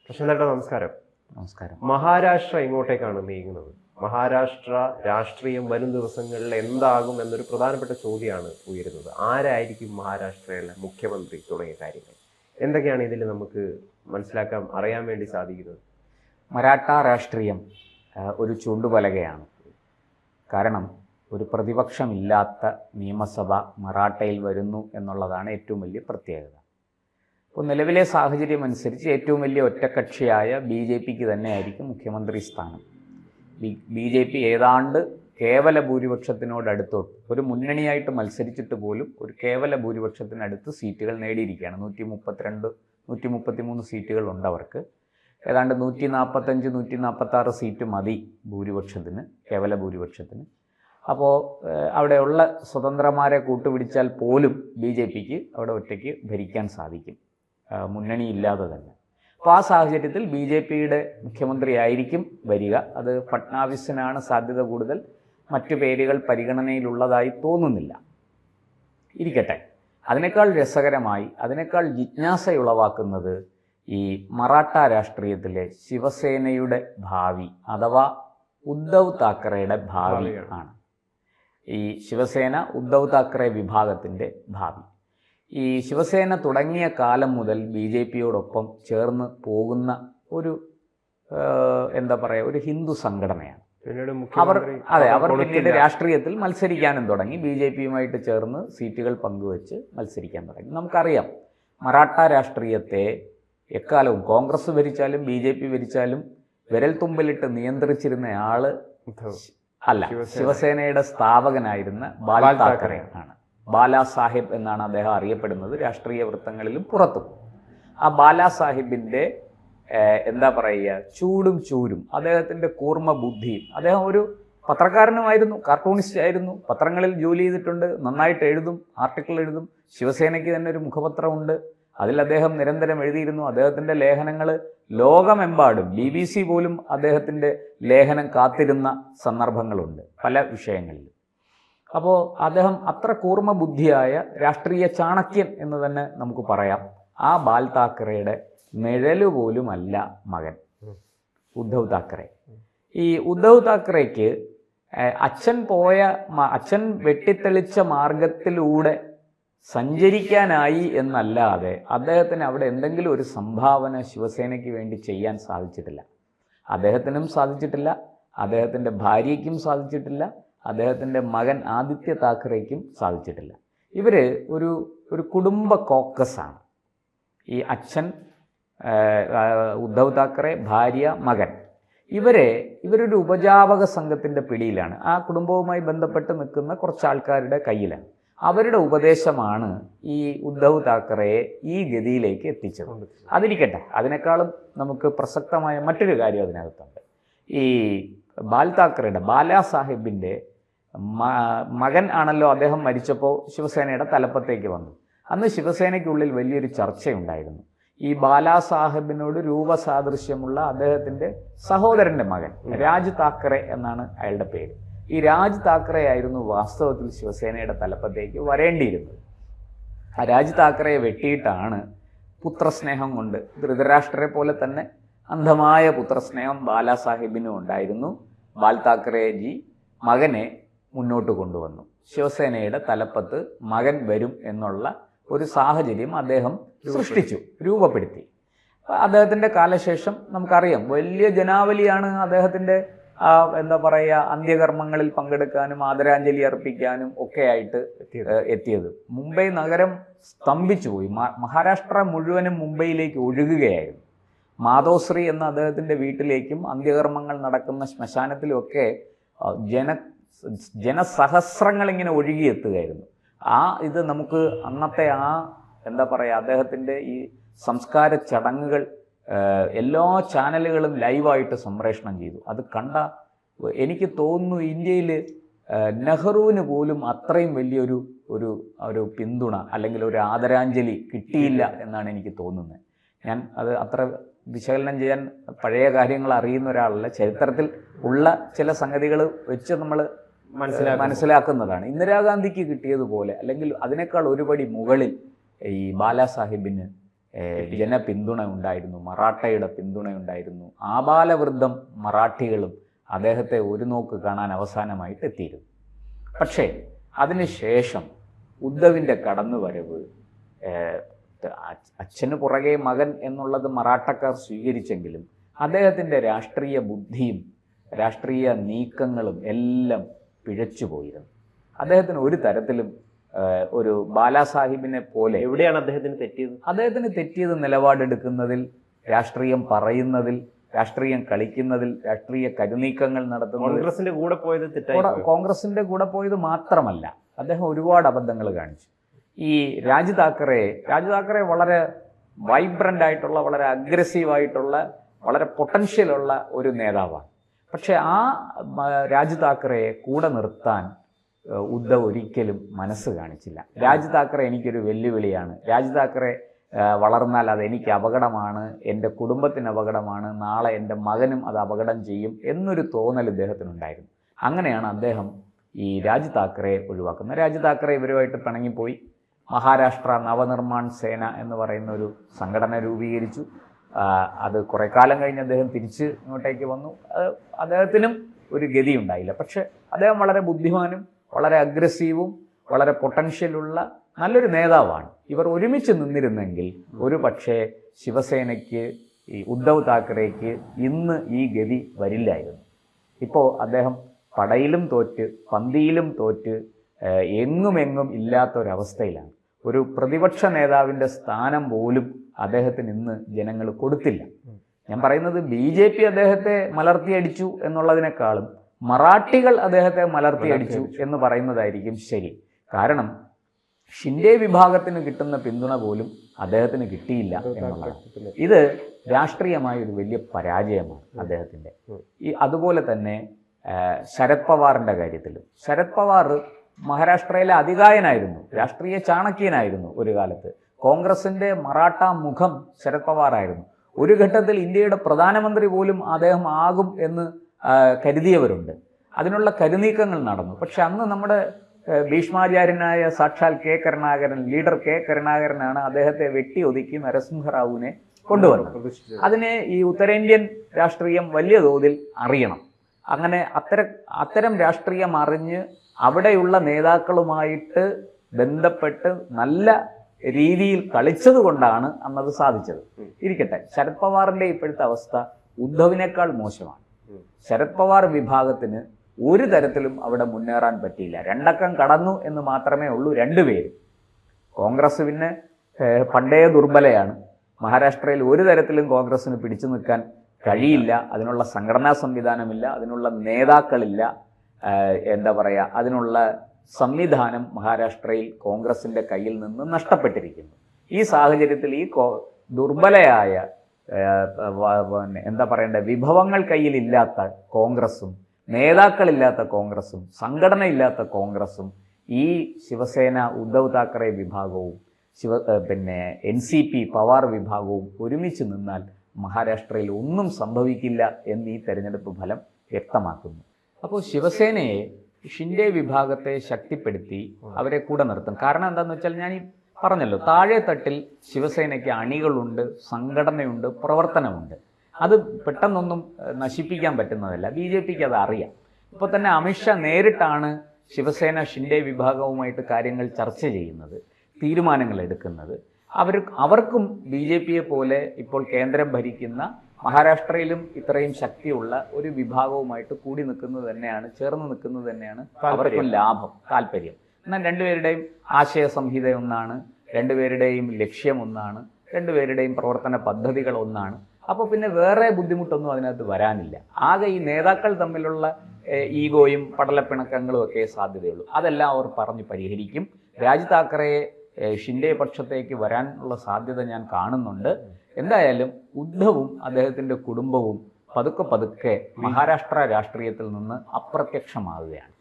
പ്രശാന്തേട്ടാ നമസ്കാരം. നമസ്കാരം. മഹാരാഷ്ട്ര എങ്ങോട്ടേക്കാണ് നീങ്ങുന്നത്? മഹാരാഷ്ട്ര രാഷ്ട്രീയം വരും ദിവസങ്ങളിൽ എന്താകും എന്നൊരു പ്രധാനപ്പെട്ട ചോദ്യമാണ് ഉയരുന്നത്. ആരായിരിക്കും മഹാരാഷ്ട്രയിലെ മുഖ്യമന്ത്രി തുടങ്ങിയ കാര്യങ്ങൾ എന്തൊക്കെയാണ് ഇതിൽ നമുക്ക് മനസ്സിലാക്കാൻ അറിയാൻ വേണ്ടി സാധിക്കുന്നത്? മറാഠ രാഷ്ട്രീയം ഒരു ചൂണ്ടുപലകയാണ്. കാരണം ഒരു പ്രതിപക്ഷമില്ലാത്ത നിയമസഭ മറാഠയിൽ വരുന്നു എന്നുള്ളതാണ് ഏറ്റവും വലിയ പ്രത്യേകത. ഇപ്പോൾ നിലവിലെ സാഹചര്യം അനുസരിച്ച് ഏറ്റവും വലിയ ഒറ്റക്കക്ഷിയായ BJPക്ക് തന്നെയായിരിക്കും മുഖ്യമന്ത്രി സ്ഥാനം. BJP ഏതാണ്ട് കേവല ഭൂരിപക്ഷത്തിനോടടുത്തോട്ട് ഒരു മുന്നണിയായിട്ട് മത്സരിച്ചിട്ട് പോലും ഒരു കേവല ഭൂരിപക്ഷത്തിനടുത്ത് സീറ്റുകൾ നേടിയിരിക്കുകയാണ്. 133 സീറ്റുകൾ ഉണ്ട് അവർക്ക്. ഏതാണ്ട് 145-146 സീറ്റ് മതി ഭൂരിപക്ഷത്തിന്, കേവല ഭൂരിപക്ഷത്തിന്. അപ്പോൾ അവിടെയുള്ള സ്വതന്ത്രന്മാരെ കൂട്ടുപിടിച്ചാൽ പോലും BJPക്ക് അവിടെ ഒറ്റയ്ക്ക് ഭരിക്കാൻ സാധിക്കും, മുന്നണിയില്ലാതെ തന്നെ. അപ്പോൾ ആ സാഹചര്യത്തിൽ BJPയുടെ മുഖ്യമന്ത്രിയായിരിക്കും വരിക. അത് ഫട്നാവിസിനാണ് സാധ്യത കൂടുതൽ. മറ്റു പേരുകൾ പരിഗണനയിലുള്ളതായി തോന്നുന്നില്ല. ഇരിക്കട്ടെ. അതിനേക്കാൾ രസകരമായി, അതിനേക്കാൾ ജിജ്ഞാസയുളവാക്കുന്നത് ഈ മറാഠ രാഷ്ട്രീയത്തിലെ ശിവസേനയുടെ ഭാവി അഥവാ ഉദ്ധവ് താക്കറെയുടെ ഭാവി ആണ്. ഈ ശിവസേന ഉദ്ധവ് താക്കറെ വിഭാഗത്തിൻ്റെ ഭാവി. ഈ ശിവസേന തുടങ്ങിയ കാലം മുതൽ BJPയോടൊപ്പം ചേർന്ന് പോകുന്ന ഒരു ഒരു ഹിന്ദു സംഘടനയാണ്. അവർ പിന്നീട് രാഷ്ട്രീയത്തിൽ മത്സരിക്കാനും തുടങ്ങി. BJPയുമായിട്ട് ചേർന്ന് സീറ്റുകൾ പങ്കുവെച്ച് മത്സരിക്കാൻ തുടങ്ങി. നമുക്കറിയാം, മറാഠ രാഷ്ട്രീയത്തെ എക്കാലവും കോൺഗ്രസ് ഭരിച്ചാലും BJP ഭരിച്ചാലും വിരൽ തുമ്പിലിട്ട് നിയന്ത്രിച്ചിരുന്നയാള് അല്ല, ശിവസേനയുടെ സ്ഥാപകനായിരുന്ന ബാല താക്കറെ ആണ്. ബാലാ സാഹിബ് എന്നാണ് അദ്ദേഹം അറിയപ്പെടുന്നത് രാഷ്ട്രീയ വൃത്തങ്ങളിലും പുറത്തും. ആ ബാലാ സാഹിബിൻ്റെ ചൂടും ചൂരും, അദ്ദേഹത്തിൻ്റെ കൂർമ്മ ബുദ്ധിയും. അദ്ദേഹം ഒരു പത്രക്കാരനുമായിരുന്നു, കാർട്ടൂണിസ്റ്റ് ആയിരുന്നു, പത്രങ്ങളിൽ ജോലി ചെയ്തിട്ടുണ്ട്, നന്നായിട്ട് എഴുതും, ആർട്ടിക്കിൾ എഴുതും. ശിവസേനയ്ക്ക് തന്നെ ഒരു മുഖപത്രമുണ്ട്, അതിൽ അദ്ദേഹം നിരന്തരം എഴുതിയിരുന്നു. അദ്ദേഹത്തിൻ്റെ ലേഖനങ്ങൾ ലോകമെമ്പാടും, BBC പോലും അദ്ദേഹത്തിൻ്റെ ലേഖനം കാത്തിരുന്ന സന്ദർഭങ്ങളുണ്ട് പല വിഷയങ്ങളിൽ. അപ്പോൾ അദ്ദേഹം അത്ര കൂർമ്മ ബുദ്ധിയായ രാഷ്ട്രീയ ചാണക്യൻ എന്ന് തന്നെ നമുക്ക് പറയാം. ആ ബാൽ താക്കറെയുടെ നിഴല് പോലുമല്ല മകൻ ഉദ്ധവ് താക്കറെ. ഈ ഉദ്ധവ് താക്കറേക്ക് അച്ഛൻ വെട്ടിത്തെളിച്ച മാർഗത്തിലൂടെ സഞ്ചരിക്കാനായി എന്നല്ലാതെ അദ്ദേഹത്തിന് അവിടെ എന്തെങ്കിലും ഒരു സംഭാവന ശിവസേനയ്ക്ക് വേണ്ടി ചെയ്യാൻ സാധിച്ചിട്ടില്ല. അദ്ദേഹത്തിനും സാധിച്ചിട്ടില്ല, അദ്ദേഹത്തിൻ്റെ ഭാര്യയ്ക്കും സാധിച്ചിട്ടില്ല, അദ്ദേഹത്തിൻ്റെ മകൻ ആദിത്യ താക്കറേക്കും സാധിച്ചിട്ടില്ല. ഇവർ ഒരു കുടുംബ കോക്കസാണ്. ഈ അച്ഛൻ ഉദ്ധവ് താക്കറെ, ഭാര്യ, മകൻ, ഇവരൊരു ഉപജാപക സംഘത്തിൻ്റെ പിടിയിലാണ്. ആ കുടുംബവുമായി ബന്ധപ്പെട്ട് നിൽക്കുന്ന കുറച്ച് ആൾക്കാരുടെ കയ്യിലാണ്. അവരുടെ ഉപദേശമാണ് ഈ ഉദ്ധവ് താക്കറയെ ഈ ഗതിയിലേക്ക് എത്തിച്ചത്. അതിരിക്കട്ടെ, അതിനേക്കാളും നമുക്ക് പ്രസക്തമായ മറ്റൊരു കാര്യം അതിനകത്തുണ്ട്. ഈ ബാൽ താക്കറയുടെ, ബാലാ സാഹിബിൻ്റെ മകൻ ആണല്ലോ അദ്ദേഹം മരിച്ചപ്പോൾ ശിവസേനയുടെ തലപ്പത്തേക്ക് വന്നു. അന്ന് ശിവസേനയ്ക്കുള്ളിൽ വലിയൊരു ചർച്ചയുണ്ടായിരുന്നു. ഈ ബാലാ സാഹിബിനോട് രൂപസാദൃശ്യമുള്ള അദ്ദേഹത്തിൻ്റെ സഹോദരൻ്റെ മകൻ രാജ് താക്കറെ എന്നാണ് അയാളുടെ പേര്. ഈ രാജ് താക്കറെ ആയിരുന്നു വാസ്തവത്തിൽ ശിവസേനയുടെ തലപ്പത്തേക്ക് വരേണ്ടിയിരുന്നത്. ആ രാജ് താക്കറയെ വെട്ടിയിട്ടാണ് പുത്രസ്നേഹം കൊണ്ട്, ധൃതരാഷ്ട്രരെ പോലെ തന്നെ അന്ധമായ പുത്രസ്നേഹം ബാലാ സാഹിബിനും ഉണ്ടായിരുന്നു. ബാൽ താക്കറെജി മകനെ മുന്നോട്ട് കൊണ്ടുവന്നു. ശിവസേനയുടെ തലപ്പത്ത് മകൻ വരും എന്നുള്ള ഒരു സാഹചര്യം അദ്ദേഹം സൃഷ്ടിച്ചു, രൂപപ്പെടുത്തി. അദ്ദേഹത്തിൻ്റെ കാലശേഷം നമുക്കറിയാം, വലിയ ജനാവലിയാണ് അദ്ദേഹത്തിൻ്റെ അന്ത്യകർമ്മങ്ങളിൽ പങ്കെടുക്കാനും ആദരാഞ്ജലി അർപ്പിക്കാനും ഒക്കെയായിട്ട് എത്തിയത്. മുംബൈ നഗരം സ്തംഭിച്ചു പോയി. മഹാരാഷ്ട്ര മുഴുവനും മുംബൈയിലേക്ക് ഒഴുകുകയായിരുന്നു. മാധോശ്രീ എന്ന അദ്ദേഹത്തിൻ്റെ വീട്ടിലേക്കും അന്ത്യകർമ്മങ്ങൾ നടക്കുന്ന ശ്മശാനത്തിലുമൊക്കെ ജനസഹസ്രങ്ങൾ ഇങ്ങനെ ഒഴുകിയെത്തുകയായിരുന്നു. ഇത് നമുക്ക് അന്നത്തെ അദ്ദേഹത്തിൻ്റെ ഈ സംസ്കാര ചടങ്ങുകൾ എല്ലാ ചാനലുകളും ലൈവായിട്ട് സംപ്രേഷണം ചെയ്തു. അത് കണ്ട എനിക്ക് തോന്നുന്നു ഇന്ത്യയിൽ നെഹ്റുവിന് പോലും അത്രയും വലിയൊരു ഒരു പിന്തുണ അല്ലെങ്കിൽ ഒരു ആദരാഞ്ജലി കിട്ടിയില്ല എന്നാണ് എനിക്ക് തോന്നുന്നത്. ഞാൻ അത് അത്ര വിശകലനം ചെയ്യാൻ പഴയ കാര്യങ്ങൾ അറിയുന്ന ഒരാളല്ല. ചരിത്രത്തിൽ ഉള്ള ചില സംഗതികൾ വെച്ച് നമ്മൾ മനസ്സിലാക്കുന്നതാണ്. ഇന്ദിരാഗാന്ധിക്ക് കിട്ടിയതുപോലെ അല്ലെങ്കിൽ അതിനേക്കാൾ ഒരുപടി മുകളിൽ ഈ ബാലാ സാഹിബിന് ജനപിന്തുണ ഉണ്ടായിരുന്നു, മറാഠയുടെ പിന്തുണ ഉണ്ടായിരുന്നു. ആബാലവൃദ്ധം മറാഠികളും അദ്ദേഹത്തെ ഒരു നോക്ക് കാണാൻ അവസാനമായിട്ട് എത്തിയിരുന്നു. പക്ഷേ അതിനുശേഷം ഉദ്ധവിൻ്റെ കടന്നുവരവ്, അച്ഛന് പുറകെ മകൻ എന്നുള്ളത് മറാഠക്കാർ സ്വീകരിച്ചെങ്കിലും അദ്ദേഹത്തിൻ്റെ രാഷ്ട്രീയ ബുദ്ധിയും രാഷ്ട്രീയ നീക്കങ്ങളും എല്ലാം പിഴച്ചുപോയിരുന്നു. അദ്ദേഹത്തിന് ഒരു തരത്തിലും ഒരു ബാലാസാഹിബിനെ പോലെ എവിടെയാണ് അദ്ദേഹത്തിന് തെറ്റിയത്? അദ്ദേഹത്തിന് തെറ്റിയത് നിലപാടെടുക്കുന്നതിൽ, രാഷ്ട്രീയം പറയുന്നതിൽ, രാഷ്ട്രീയം കളിക്കുന്നതിൽ, രാഷ്ട്രീയ കരുനീക്കങ്ങൾ നടത്തുന്നതിൽ. കോൺഗ്രസിന്റെ കൂടെ പോയത് തെറ്റായി. കോൺഗ്രസിന്റെ കൂടെ പോയത് മാത്രമല്ല, അദ്ദേഹം ഒരുപാട് അബദ്ധങ്ങൾ കാണിച്ചു. ഈ രാജ് താക്കറെ വളരെ വൈബ്രൻ്റ് ആയിട്ടുള്ള, വളരെ അഗ്രസീവായിട്ടുള്ള, വളരെ പൊട്ടൻഷ്യലുള്ള ഒരു നേതാവാണ്. പക്ഷെ ആ രാജ് താക്കറെയെ കൂടെ നിർത്താൻ ഉദ്ധവ് ഒരിക്കലും മനസ്സ് കാണിച്ചില്ല. രാജ് താക്കറെ എനിക്കൊരു വെല്ലുവിളിയാണ്, രാജ് താക്കറെ വളർന്നാൽ അത് എനിക്ക് അപകടമാണ്, എൻ്റെ കുടുംബത്തിന് അപകടമാണ്, നാളെ എൻ്റെ മകനും അത് അപകടം ചെയ്യും എന്നൊരു തോന്നൽ ഇദ്ദേഹത്തിനുണ്ടായിരുന്നു. അങ്ങനെയാണ് അദ്ദേഹം ഈ രാജ് താക്കറയെ ഒഴിവാക്കുന്നത്. രാജ് താക്കറെ ഇവരുമായിട്ട് പിണങ്ങിപ്പോയി. മഹാരാഷ്ട്ര നവനിർമ്മാൺ സേന എന്ന് പറയുന്ന ഒരു സംഘടന രൂപീകരിച്ചു. അത് കുറേ കാലം കഴിഞ്ഞ് അദ്ദേഹം തിരിച്ച് ഇങ്ങോട്ടേക്ക് വന്നു. അദ്ദേഹത്തിനും ഒരു ഗതി ഉണ്ടായില്ല. പക്ഷെ അദ്ദേഹം വളരെ ബുദ്ധിമാനും വളരെ അഗ്രസീവും വളരെ പൊട്ടൻഷ്യലുള്ള നല്ലൊരു നേതാവാണ്. ഇവർ ഒരുമിച്ച് നിന്നിരുന്നെങ്കിൽ ഒരു പക്ഷേ ശിവസേനയ്ക്ക്, ഈ ഉദ്ധവ് താക്കറേക്ക് ഇന്ന് ഈ ഗതി വരില്ലായിരുന്നു. ഇപ്പോൾ അദ്ദേഹം പടയിലും തോറ്റ്, പന്തിയിലും തോറ്റ്, എങ്ങുമെങ്ങും ഇല്ലാത്തൊരവസ്ഥയിലാണ്. ഒരു പ്രതിപക്ഷ നേതാവിൻ്റെ സ്ഥാനം പോലും അദ്ദേഹത്തിന് ഇന്ന് ജനങ്ങൾ കൊടുത്തില്ല. ഞാൻ പറയുന്നത് BJP അദ്ദേഹത്തെ മലർത്തിയടിച്ചു എന്നുള്ളതിനേക്കാളും മറാഠികൾ അദ്ദേഹത്തെ മലർത്തിയടിച്ചു എന്ന് പറയുന്നതായിരിക്കും ശരി. കാരണം ഷിൻഡെ വിഭാഗത്തിന് കിട്ടുന്ന പിന്തുണ പോലും അദ്ദേഹത്തിന് കിട്ടിയില്ല എന്നുള്ളതാണ്. ഇത് രാഷ്ട്രീയമായ ഒരു വലിയ പരാജയമാണ് അദ്ദേഹത്തിൻ്റെ. അതുപോലെ തന്നെ ശരത് പവാറിൻ്റെ കാര്യത്തിലും, ശരത് പവാർ മഹാരാഷ്ട്രയിലെ അതികായനായിരുന്നു, രാഷ്ട്രീയ ചാണക്യനായിരുന്നു. ഒരു കാലത്ത് കോൺഗ്രസിൻ്റെ മറാഠ മുഖം ശരത് പവാറായിരുന്നു. ഒരു ഘട്ടത്തിൽ ഇന്ത്യയുടെ പ്രധാനമന്ത്രി പോലും അദ്ദേഹം ആകും എന്ന് കരുതിയവരുണ്ട്. അതിനുള്ള കരുനീക്കങ്ങൾ നടന്നു. പക്ഷെ അന്ന് നമ്മുടെ ഭീഷ്മാചാര്യനായ സാക്ഷാൽ ലീഡർ കെ കരുണാകരനാണ് അദ്ദേഹത്തെ വെട്ടി ഒതുക്കി നരസിംഹറാവുവിനെ കൊണ്ടുവന്നത്. അതിനെ ഈ ഉത്തരേന്ത്യൻ രാഷ്ട്രീയം വലിയ തോതിൽ അറിയണം. അങ്ങനെ അത്തരം രാഷ്ട്രീയം അറിഞ്ഞ് അവിടെയുള്ള നേതാക്കളുമായിട്ട് ബന്ധപ്പെട്ട് നല്ല രീതിയിൽ കളിച്ചത് കൊണ്ടാണ് അന്നത് സാധിച്ചത്. ഇരിക്കട്ടെ, ശരത് പവാറിന്റെ ഇപ്പോഴത്തെ അവസ്ഥ ഉദ്ധവിനേക്കാൾ മോശമാണ്. ശരത് പവാർ വിഭാഗത്തിന് ഒരു തരത്തിലും അവിടെ മുന്നേറാൻ പറ്റിയില്ല. 2 അക്കം കടന്നു എന്ന് മാത്രമേ ഉള്ളൂ രണ്ടുപേരും. കോൺഗ്രസ് പിന്നെ പണ്ടേ ദുർബലയാണ്. മഹാരാഷ്ട്രയിൽ ഒരു തരത്തിലും കോൺഗ്രസിന് പിടിച്ചു നിൽക്കാൻ കഴിയില്ല. അതിനുള്ള സംഘടനാ സംവിധാനമില്ല, അതിനുള്ള നേതാക്കളില്ല, എന്താ പറയുക, അതിനുള്ള സംവിധാനം മഹാരാഷ്ട്രയിൽ കോൺഗ്രസിൻ്റെ കയ്യിൽ നിന്ന് നഷ്ടപ്പെട്ടിരിക്കുന്നു. ഈ സാഹചര്യത്തിൽ ഈ ദുർബലയായ എന്താ പറയേണ്ട വിഭവങ്ങൾ കയ്യിലില്ലാത്ത കോൺഗ്രസും, നേതാക്കളില്ലാത്ത കോൺഗ്രസും, സംഘടനയില്ലാത്ത കോൺഗ്രസും, ഈ ശിവസേന ഉദ്ധവ് താക്കറെ വിഭാഗവും NCP പവാർ വിഭാഗവും ഒരുമിച്ച് നിന്നാൽ മഹാരാഷ്ട്രയിൽ ഒന്നും സംഭവിക്കില്ല എന്ന് ഈ തെരഞ്ഞെടുപ്പ് ഫലം വ്യക്തമാക്കുന്നു. അപ്പോൾ ശിവസേനയെ, ഷിൻഡെ വിഭാഗത്തെ ശക്തിപ്പെടുത്തി അവരെ കൂടെ നിർത്തും. കാരണം എന്താണെന്ന് വെച്ചാൽ, ഞാൻ ഈ പറഞ്ഞല്ലോ, താഴെ തട്ടിൽ ശിവസേനയ്ക്ക് അണികളുണ്ട്, സംഘടനയുണ്ട്, പ്രവർത്തനമുണ്ട്. അത് പെട്ടെന്നൊന്നും നശിപ്പിക്കാൻ പറ്റുന്നതല്ല. BJPക്ക് അത് അറിയാം. ഇപ്പോൾ തന്നെ അമിത്ഷാ നേരിട്ടാണ് ശിവസേന ഷിൻഡെ വിഭാഗവുമായിട്ട് കാര്യങ്ങൾ ചർച്ച ചെയ്യുന്നത്, തീരുമാനങ്ങൾ എടുക്കുന്നത്. അവർക്കും BJPയെ പോലെ ഇപ്പോൾ കേന്ദ്രം ഭരിക്കുന്ന മഹാരാഷ്ട്രയിലും ഇത്രയും ശക്തിയുള്ള ഒരു വിഭാഗവുമായിട്ട് കൂടി നിൽക്കുന്നത് തന്നെയാണ്, ചേർന്ന് നിൽക്കുന്നത് തന്നെയാണ് അവർക്കും താല്പര്യം. എന്നാൽ രണ്ടുപേരുടെയും ആശയ സംഹിത ഒന്നാണ്, രണ്ടുപേരുടെയും ലക്ഷ്യം ഒന്നാണ്, രണ്ടുപേരുടെയും പ്രവർത്തന പദ്ധതികൾ ഒന്നാണ്. അപ്പോൾ പിന്നെ വേറെ ബുദ്ധിമുട്ടൊന്നും അതിനകത്ത് വരാനില്ല. ആകെ ഈ നേതാക്കൾ തമ്മിലുള്ള ഈഗോയും പടലപ്പിണക്കങ്ങളും ഒക്കെ സാധ്യതയുള്ളൂ. അതെല്ലാം അവർ പറഞ്ഞ് പരിഹരിക്കും. രാജ് താക്കറയെ ഷിൻഡെ പക്ഷത്തേക്ക് വരാനുള്ള സാധ്യത ഞാൻ കാണുന്നുണ്ട്. എന്തായാലും ഉദ്ധവും അദ്ദേഹത്തിൻ്റെ കുടുംബവും പതുക്കെ മഹാരാഷ്ട്ര രാഷ്ട്രീയത്തിൽ നിന്ന് അപ്രത്യക്ഷമാവുകയാണ്.